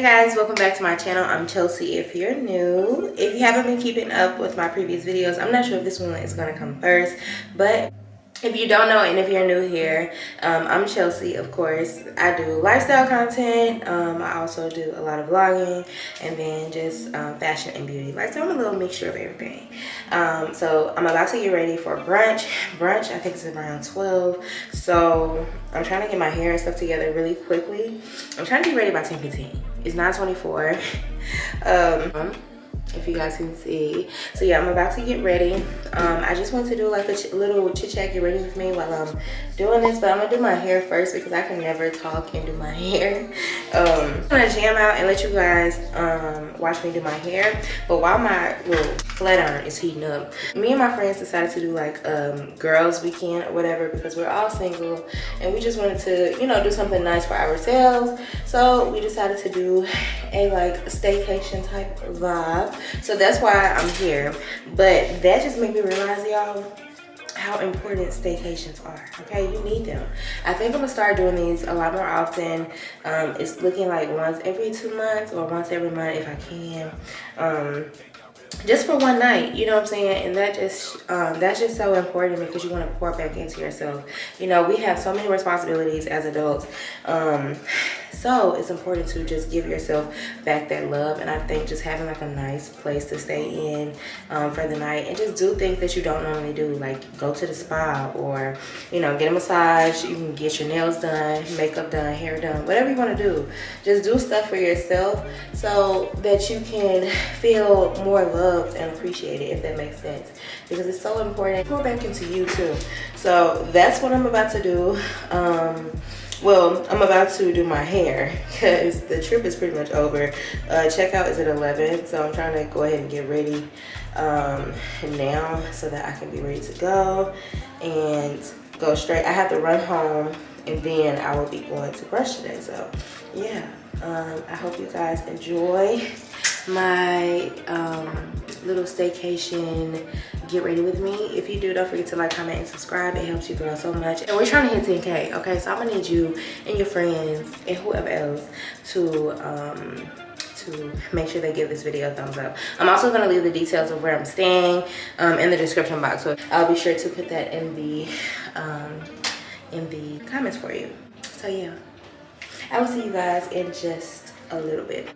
Hey guys, welcome back to my channel. I'm Chelsea if you're new. If you haven't been keeping up with my previous videos, I'm not sure if this one is going to come first, but if you don't know and if you're new here, I'm Chelsea, of course. I do lifestyle content. I also do a lot of vlogging and then just fashion and beauty. Like, so I'm a little mixture of everything. So I'm about to get ready for brunch. Brunch, I think it's around 12. So I'm trying to get my hair and stuff together really quickly. I'm trying to be ready by 10:15. It's 9:24. If you guys can see. So yeah, I'm about to get ready. I just want to do like a little chit chat, get ready with me while I'm doing this, but I'm gonna do my hair first because I can never talk and do my hair. I'm gonna jam out and let you guys watch me do my hair. But while my little flat iron is heating up, me and my friends decided to do like girls weekend or whatever because we're all single and we just wanted to, you know, do something nice for ourselves. So we decided to do a like staycation type vibe. So that's why I'm here. But that just made me realize, y'all, how important staycations are. Okay, you need them. I think I'm gonna start doing these a lot more often. It's looking like once every 2 months or once every month if I can. Just for one night, you know what I'm saying? And that just that's just so important because you want to pour back into yourself. You know, we have so many responsibilities as adults, so it's important to just give yourself back that love. And I think just having like a nice place to stay in for the night and just do things that you don't normally do, like go to the spa or, you know, get a massage. You can get your nails done, makeup done, hair done, whatever you want to do. Just do stuff for yourself so that you can feel more loved and appreciated, if that makes sense, because it's so important. Pour back into you too. So that's what I'm about to do. Well, I'm about to do my hair because the trip is pretty much over. Checkout is at 11, so I'm trying to go ahead and get ready now so that I can be ready to go and go straight. I have to run home and then I will be going to brunch today. So yeah, I hope you guys enjoy my little staycation get ready with me. If you do, don't forget to like, comment, and subscribe. It helps you grow so much. And we're trying to hit 10K, okay? So I'm gonna need you and your friends and whoever else to make sure they give this video a thumbs up. I'm also gonna leave the details of where I'm staying in the description box, so I'll be sure to put that in the comments for you. So yeah, I will see you guys in just a little bit.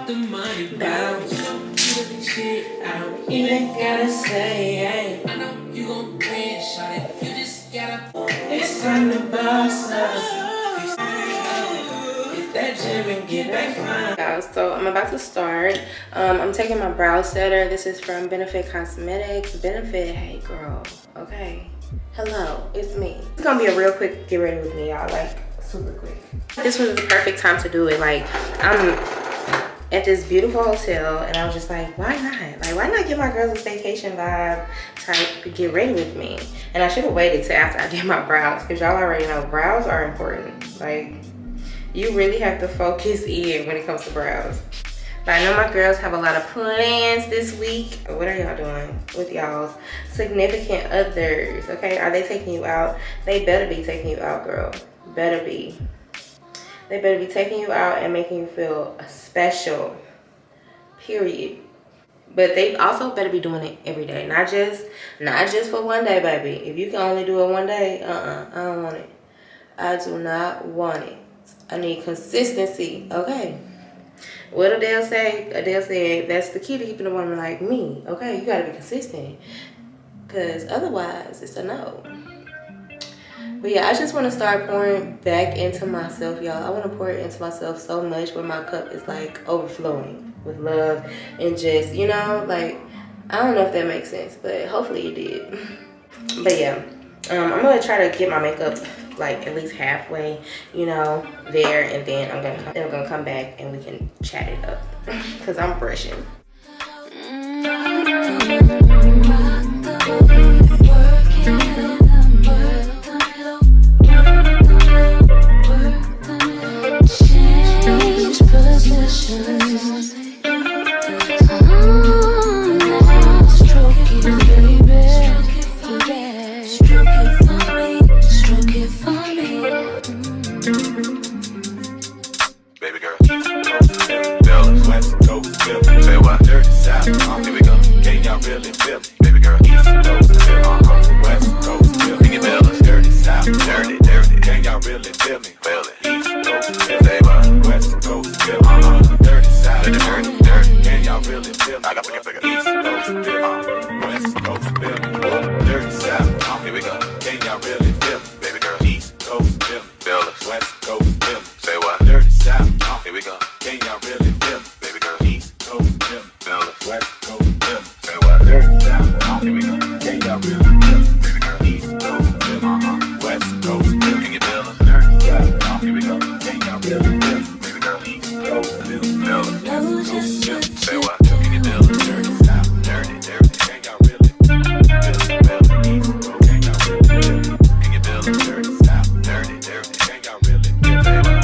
The money bounce, shit out. You ain't gotta say, hey. I know you gon' It's time to boss up. Get that gym and get back fine. Guys, so I'm about to start. I'm taking my brow setter. This is from Benefit Cosmetics. Benefit, hey girl, okay. Hello, it's me. It's gonna be a real quick get ready with me, y'all, like super quick. This was the perfect time to do it. Like, I'm at this beautiful hotel and I was just like, why not? Like, why not give my girls a staycation vibe type get ready with me? And I should have waited till after I did my brows, because y'all already know brows are important. Like, you really have to focus in when it comes to brows. But I know my girls have a lot of plans this week. What are y'all doing with y'all's significant others? Okay, are they taking you out? They better be taking you out, girl. Better be. They better be taking you out and making you feel special, period. But they also better be doing it every day, not just for one day, baby. If you can only do it one day, I don't want it. I do not want it. I need consistency, okay? What Adele say? Adele said that's the key to keeping a woman like me, okay? You gotta be consistent, because otherwise it's a no. But yeah, I just want to start pouring back into myself, y'all. I want to pour into myself so much where my cup is like overflowing with love and just, you know, like, I don't know if that makes sense, but hopefully it did. But yeah, I'm gonna try to get my makeup like at least halfway, you know, there, and then I'm gonna come back and we can chat it up because I'm brushing. Change positions. Stroke it, baby. Stroke it for me. Stroke it for me. Baby girl, Dallas, West Coast, Philly. Say what? Dirty South. Here we go. Can y'all really feel me? Baby girl, East Coast, Philly. West Coast, Philly. Can you feel us? Dirty South, dirty, dirty. Can y'all really feel me? Feel it. East Coast, Philly. Say what? West Coast, Philly. Dirty South, dirty, dirty. Can y'all really feel me? I got to figure. East Coast, Philly. West Coast, Philly. Dirty South. Here we go. Can y'all really feel me? Baby girl, East Coast, Philly. Feel us. West Coast, Philly. Say what? Dirty South. Here we go. Can y'all really feel me? Baby girl, East Coast, Philly. Feel us. West Coast, Philly. Say what? Dirty South. Here we go. Can y'all really feel me? Baby girl, East Coast, Philly. West Coast, Philly. Can you feel us? Dirty South. Here we go. Can y'all really feel me? Baby girl, East Coast, Philly. Feel us. West Coast, Philly. Say what? Can you feel us? Dirty South. Dirty, dirty. Can y'all really feel me? East Coast. Can y'all really feel me? Can you feel us? Dirty South. Dirty, dirty. Can y'all really feel me? Say what?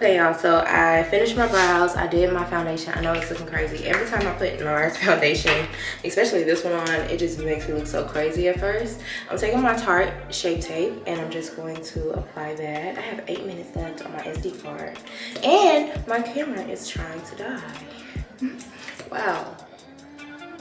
Okay, y'all, so I finished my brows. I did my foundation. I know it's looking crazy. Every time I put NARS foundation, especially this one on, it just makes me look so crazy at first. I'm taking my Tarte Shape Tape and I'm just going to apply that. I have 8 minutes left on my SD card. And my camera is trying to die. Wow.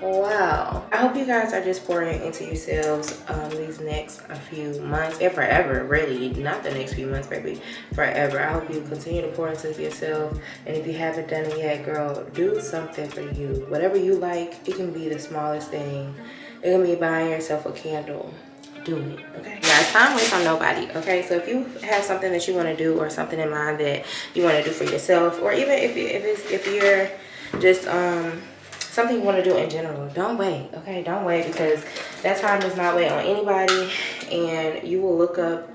Wow. I hope you guys are just pouring into yourselves these next few months and forever, really. Not the next few months, baby, forever. I hope you continue to pour into yourself, and if you haven't done it yet, girl, do something for you. Whatever you like. It can be the smallest thing. It can be buying yourself a candle. Do it, okay? Guys, time waits on nobody, okay? So if you have something that you want to do or something in mind that you want to do for yourself, or even if you're just something you want to do in general, don't wait, okay? Don't wait, because that time does not wait on anybody, and you will look up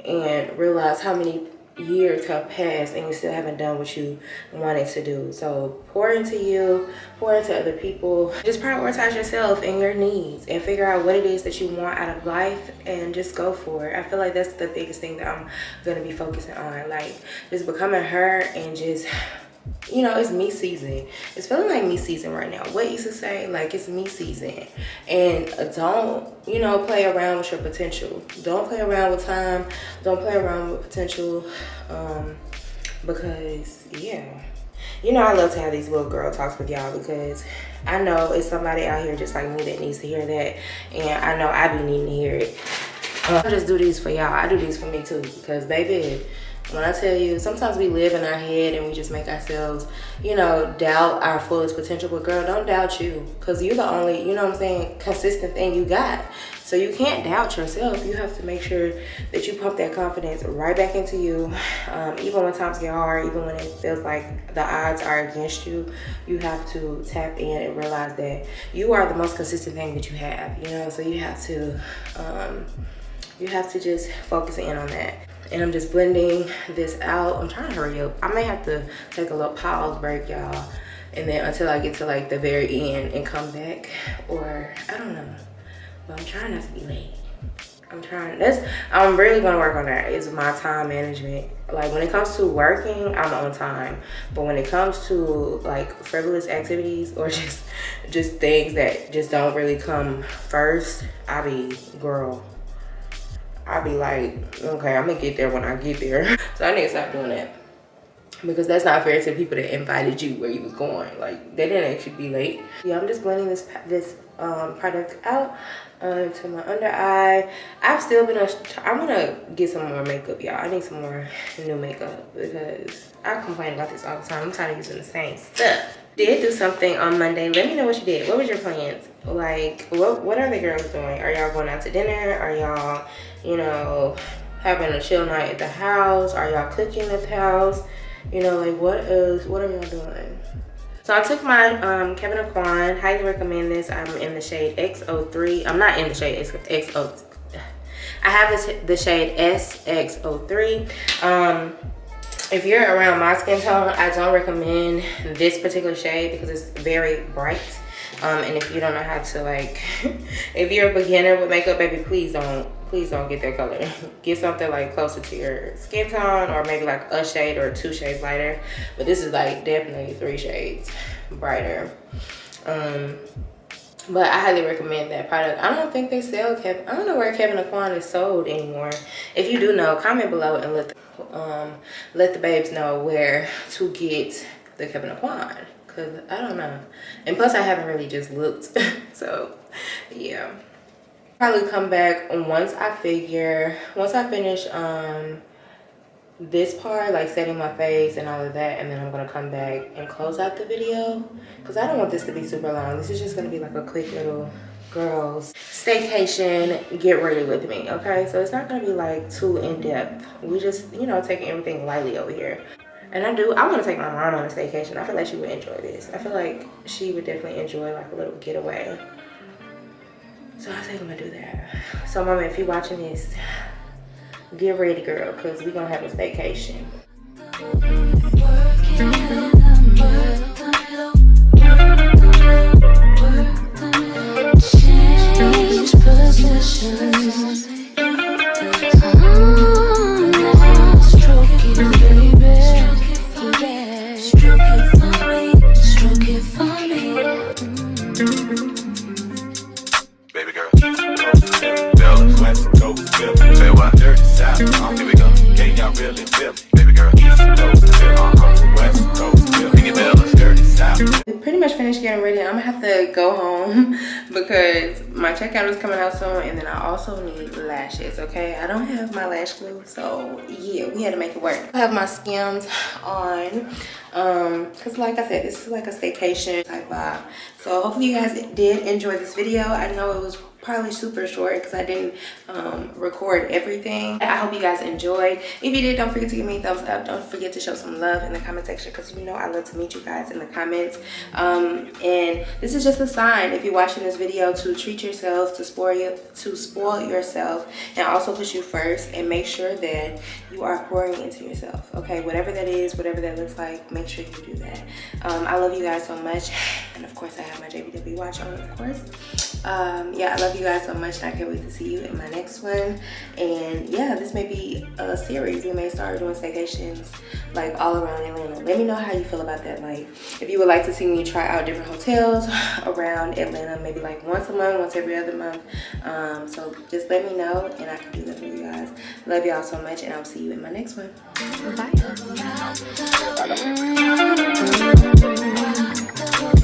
and realize how many years have passed and you still haven't done what you wanted to do. So pour into you, pour into other people. Just prioritize yourself and your needs and figure out what it is that you want out of life and just go for it. I feel like that's the biggest thing that I'm gonna be focusing on, like just becoming her and just, you know, it's me season. It's feeling like me season right now. What used to say, like, it's me season. And don't, you know, play around with your potential. Don't play around with time. Don't play around with potential. Because, yeah. You know, I love to have these little girl talks with y'all, because I know it's somebody out here just like me that needs to hear that. And I know I be needing to hear it. I just do these for y'all. I do these for me too, because baby, when I tell you, sometimes we live in our head and we just make ourselves, you know, doubt our fullest potential. But girl, don't doubt you, because you're the only, you know what I'm saying, consistent thing you got. So you can't doubt yourself. You have to make sure that you pump that confidence right back into you. Even when times get hard, even when it feels like the odds are against you, you have to tap in and realize that you are the most consistent thing that you have, you know? So you have to just focus in on that. And I'm just blending this out. I'm trying to hurry up. I may have to take a little pause break, y'all, and then until I get to like the very end and come back, or I don't know. But I'm trying not to be late. I'm really gonna work on that. It's my time management. Like when it comes to working, I'm on time. But when it comes to like frivolous activities or just things that just don't really come first, I be like, okay, I'm gonna get there when I get there. So I need to stop doing that, because that's not fair to the people that invited you where you was going. Like, they didn't actually be late. Yeah, I'm just blending this product out to my under eye. I've still been I'm gonna get some more makeup, y'all. I need some more new makeup, because I complain about this all the time. I'm tired of using the same stuff. Did do something on Monday. Let me know what you did. What was your plans? Like, what are the girls doing? Are y'all going out to dinner? Are y'all, you know, having a chill night at the house? Are y'all cooking at the house? You know, like, what are y'all doing? So I took my Kevin Aquan. Highly recommend this. I'm in the shade X03. I'm not in the shade X03. I have the shade SX03. If you're around my skin tone, I don't recommend this particular shade because it's very bright. And if you don't know how to, like, if you're a beginner with makeup, baby, please don't get that color. Get something like closer to your skin tone, or maybe like a shade or 2 shades lighter. But this is like definitely 3 shades brighter. But I highly recommend that product. I don't think they sell I don't know where Kevin Aquan is sold anymore. If you do know, comment below and let the babes know where to get the Kevin Aquan, because I don't know. And plus, I haven't really just looked. So yeah, probably come back once I finish this part, like setting my face and all of that, and then I'm gonna come back and close out the video, because I don't want this to be super long. This is just gonna be like a quick little girls staycation get ready with me, okay? So it's not gonna be like too in-depth. We just, you know, taking everything lightly over here. And I want to take my mom on a staycation. I feel like she would enjoy this. I feel like she would definitely enjoy like a little getaway. So I think I'm gonna do that. So mama, if you're watching this, get ready, girl, because we're gonna have a staycation. Change positions. Stroke it, baby. Stroke it for me. Stroke it for me. Baby girl, fellas, West Coast, say what? Dirty South, here we go. Can y'all really feel me? Baby girl, East Coast, West Coast, can you feel us? Dirty South. We pretty much finished getting ready. I'm gonna have to go home because my checkout is coming out soon, and then I also need lashes, okay? I don't have my lash glue, so yeah, we had to make it work. I have my Skims on, because like I said, this is like a staycation type vibe. So hopefully you guys did enjoy this video. I know it was probably super short because I didn't record everything. I hope you guys enjoyed. If you did, don't forget to give me a thumbs up. Don't forget to show some love in the comment section, because you know I love to meet you guys in the comments. And this is just a sign, if you're watching this video, to treat yourself, to spoil yourself, and also put you first, and make sure that you are pouring into yourself, okay? Whatever that is, whatever that looks like, make sure you do that. I love you guys so much, and of course I have my JBW watch on, of course. Yeah, I love you guys so much, and I can't wait to see you in my next one. And yeah, this may be a series. We may start doing staycations like all around Atlanta. Let me know how you feel about that. Like, if you would like to see me try out different hotels around Atlanta, maybe like once a month, once every other month. So just let me know, and I can do that for you guys. Love y'all so much, and I'll see you in my next one. Bye.